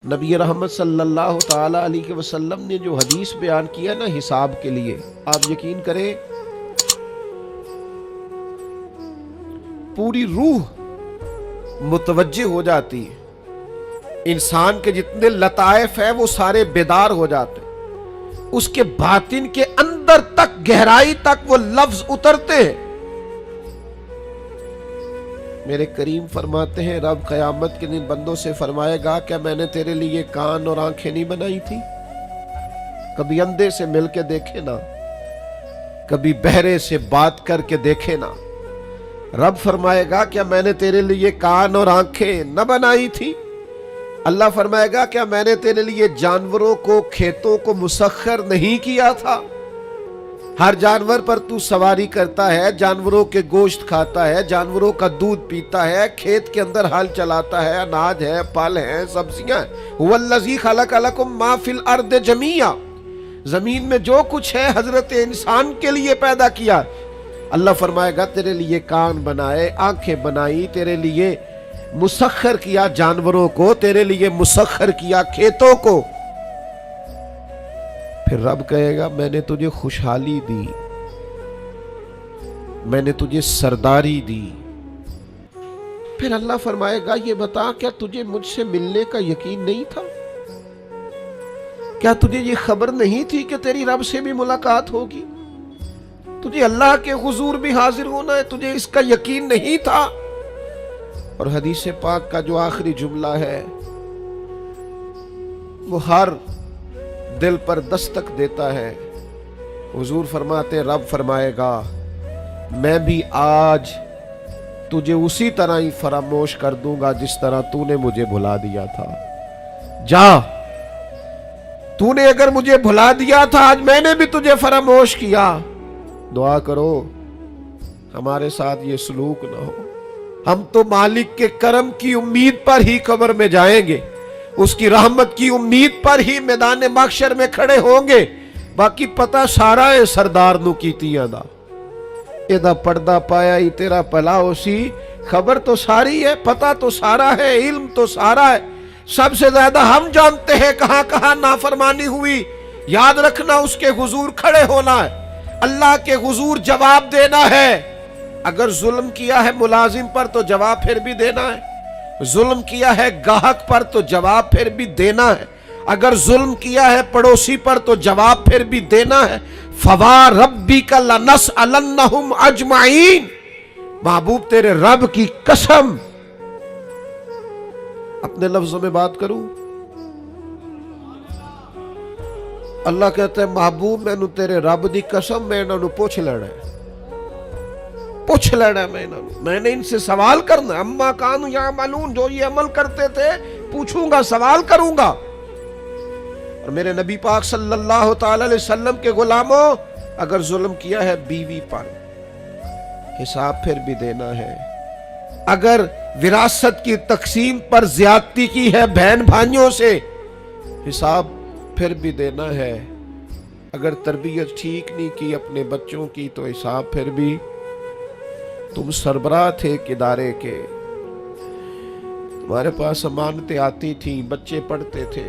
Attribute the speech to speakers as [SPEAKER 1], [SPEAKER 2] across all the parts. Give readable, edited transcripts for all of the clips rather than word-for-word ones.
[SPEAKER 1] نبی رحمت صلی اللہ تعالی علیہ وسلم نے جو حدیث بیان کیا نا حساب کے لیے، آپ یقین کریں پوری روح متوجہ ہو جاتی ہے، انسان کے جتنے لطائف ہیں وہ سارے بیدار ہو جاتے ہیں، اس کے باطن کے اندر تک گہرائی تک وہ لفظ اترتے ہیں۔ میرے کریم فرماتے ہیں رب قیامت کے دن بندوں سے فرمائے گا کیا میں نے تیرے لیے کان اور آنکھیں نہیں بنائی تھی؟ کبھی اندھے سے مل کے دیکھے نا، کبھی بہرے سے بات کر کے دیکھے نا۔ رب فرمائے گا کیا میں نے تیرے لیے کان اور آنکھیں نہ بنائی تھی؟ اللہ فرمائے گا کیا میں نے تیرے لیے جانوروں کو کھیتوں کو مسخر نہیں کیا تھا؟ ہر جانور پر تو سواری کرتا ہے، جانوروں کے گوشت کھاتا ہے، جانوروں کا دودھ پیتا ہے، کھیت کے اندر ہل چلاتا ہے، اناج ہے، پھل ہیں، سبزیاں ہیں۔ هو الذی خلق لکم ما فی الارض جمیعا، زمین میں جو کچھ ہے حضرت انسان کے لیے پیدا کیا۔ اللہ فرمائے گا تیرے لیے کان بنائے، آنکھیں بنائی، تیرے لیے مسخر کیا جانوروں کو، تیرے لیے مسخر کیا کھیتوں کو۔ پھر رب کہے گا میں نے تجھے خوشحالی دی، میں نے تجھے سرداری دی۔ پھر اللہ فرمائے گا یہ بتا کیا تجھے مجھ سے ملنے کا یقین نہیں تھا؟ کیا تجھے یہ خبر نہیں تھی کہ تیری رب سے بھی ملاقات ہوگی؟ تجھے اللہ کے حضور بھی حاضر ہونا ہے، تجھے اس کا یقین نہیں تھا؟ اور حدیث پاک کا جو آخری جملہ ہے وہ ہر دل پر دستک دیتا ہے۔ حضور فرماتے رب فرمائے گا میں بھی آج تجھے اسی طرح ہی فراموش کر دوں گا جس طرح تو نے مجھے بھلا دیا تھا۔ جا، تو نے اگر مجھے بھلا دیا تھا آج میں نے بھی تجھے فراموش کیا۔ دعا کرو ہمارے ساتھ یہ سلوک نہ ہو، ہم تو مالک کے کرم کی امید پر ہی قبر میں جائیں گے، اس کی رحمت کی امید پر ہی میدان محشر میں کھڑے ہوں گے۔ باقی پتہ سارا ہے سردار نو کیتیاں دا، ایدہ پردہ پایا ہی تیرا پلا ہو سی۔ خبر تو ساری ہے، پتہ تو سارا ہے، علم تو سارا ہے، سب سے زیادہ ہم جانتے ہیں کہاں کہاں نافرمانی ہوئی۔ یاد رکھنا اس کے حضور کھڑے ہونا ہے، اللہ کے حضور جواب دینا ہے۔ اگر ظلم کیا ہے ملازم پر تو جواب پھر بھی دینا ہے، ظلم کیا ہے گاہک پر تو جواب پھر بھی دینا ہے، اگر ظلم کیا ہے پڑوسی پر تو جواب پھر بھی دینا ہے۔ فَوَرَبِّكَ لَنَسْأَلَنَّهُمْ أَجْمَعِينَ، محبوب تیرے رب کی قسم، اپنے لفظوں میں بات کروں، اللہ کہتا ہے محبوب میں نو تیرے رب دی قسم میں انہوں پوچھ لینا ہے، پوچھ لینا ہے میں نے ان سے سوال کرنا ہے۔ اما کانوا یعملون، جو یہ عمل کرتے تھے پوچھوں گا، سوال کروں گا۔ اور میرے نبی پاک صلی اللہ تعالی علیہ وسلم کے غلاموں، اگر ظلم کیا ہے بیوی پر حساب پھر بھی دینا ہے، اگر وراثت کی تقسیم پر زیادتی کی ہے بہن بھائیوں سے حساب پھر بھی دینا ہے، اگر تربیت ٹھیک نہیں کی اپنے بچوں کی تو حساب پھر بھی۔ تم سربراہ تھے ایک ادارے کے، تمہارے پاس امانتیں آتی تھیں، بچے پڑھتے تھے،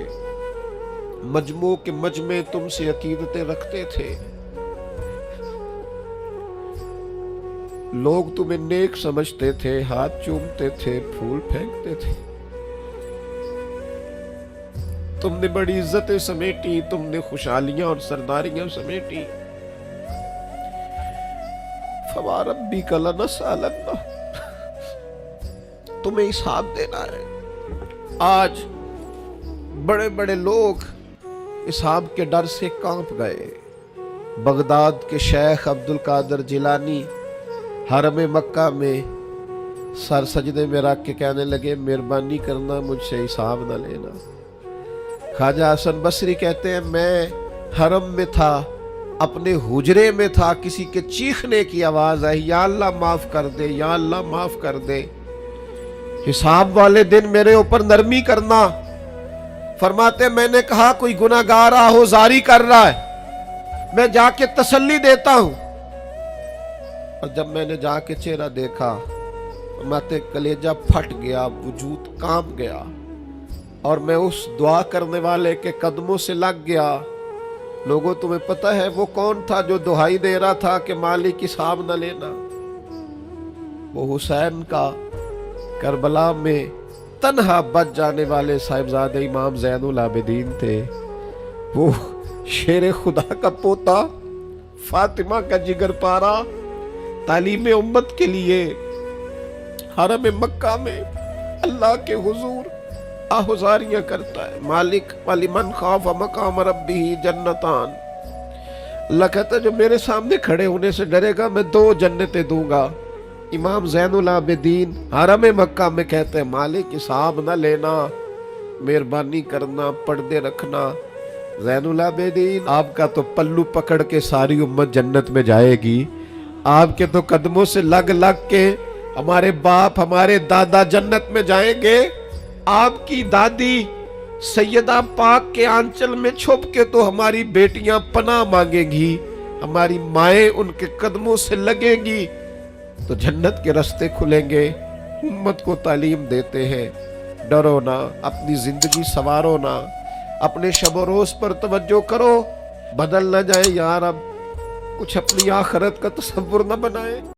[SPEAKER 1] مجموع کے مجمع تم سے عقیدتیں رکھتے تھے، لوگ تمہیں نیک سمجھتے تھے، ہاتھ چومتے تھے، پھول پھینکتے تھے، تم نے بڑی عزتیں سمیٹی، تم نے خوشحالیاں اور سرداریاں سمیٹی۔ فَوَرَبِّكَ لَنَسْأَلَنَّهُمْ، تمہیں حساب دینا ہے۔ آج بڑے بڑے لوگ حساب کے ڈر سے کانپ گئے۔ بغداد کے شیخ عبد القادر جیلانی حرم مکہ میں سر سجدے میں رکھ کے کہنے لگے مہربانی کرنا مجھ سے حساب نہ لینا۔ خواجہ حسن بصری کہتے ہیں میں حرم میں تھا، اپنے حجرے میں تھا، کسی کے چیخنے کی آواز آئی یا اللہ معاف کر دے، یا اللہ معاف کر دے، حساب والے دن میرے اوپر نرمی کرنا۔ فرماتے میں نے کہا کوئی گناہگار آہوزاری کر رہا ہے، میں جا کے تسلی دیتا ہوں۔ اور جب میں نے جا کے چہرہ دیکھا فرماتے کلیجہ پھٹ گیا، وجود کانپ گیا۔ اور میں اس دعا کرنے والے کے قدموں سے لگ گیا۔ لوگوں تمہیں پتہ ہے وہ کون تھا جو دہائی دے رہا تھا کہ مالک حساب نہ لینا؟ وہ حسین کا کربلا میں تنہا بچ جانے والے صاحبزادہ امام زین العابدین تھے۔ وہ شیر خدا کا پوتا، فاطمہ کا جگر پارا، تعلیم امت کے لیے حرم مکہ میں اللہ کے حضور آہذاریاں کرتا ہے۔ مالک وَلِمَنْ خَافَ مَقَامَ رَبِّهِ جنتان، اللہ کہتا ہے جو میرے سامنے کھڑے ہونے سے ڈرے گا میں 2 جنتیں دوں گا۔ امام زین العابدین حرم مکہ میں کہتے ہیں مالک حساب نہ لینا، مہربانی کرنا، پردے رکھنا۔ زین العابدین آپ کا تو پلو پکڑ کے ساری امت جنت میں جائے گی، آپ کے تو قدموں سے لگ لگ کے ہمارے باپ ہمارے دادا جنت میں جائیں گے، آپ کی دادی سیدہ پاک کے آنچل میں چھپ کے تو ہماری بیٹیاں پناہ مانگیں گی، ہماری مائیں ان کے قدموں سے لگیں گی، تو جنت کے راستے کھلیں گے۔ امت کو تعلیم دیتے ہیں ڈرو نہ، اپنی زندگی سنوارو نہ، اپنے شب و روز پر توجہ کرو، بدل نہ جائے یار، اب کچھ اپنی آخرت کا تصور نہ بنائے۔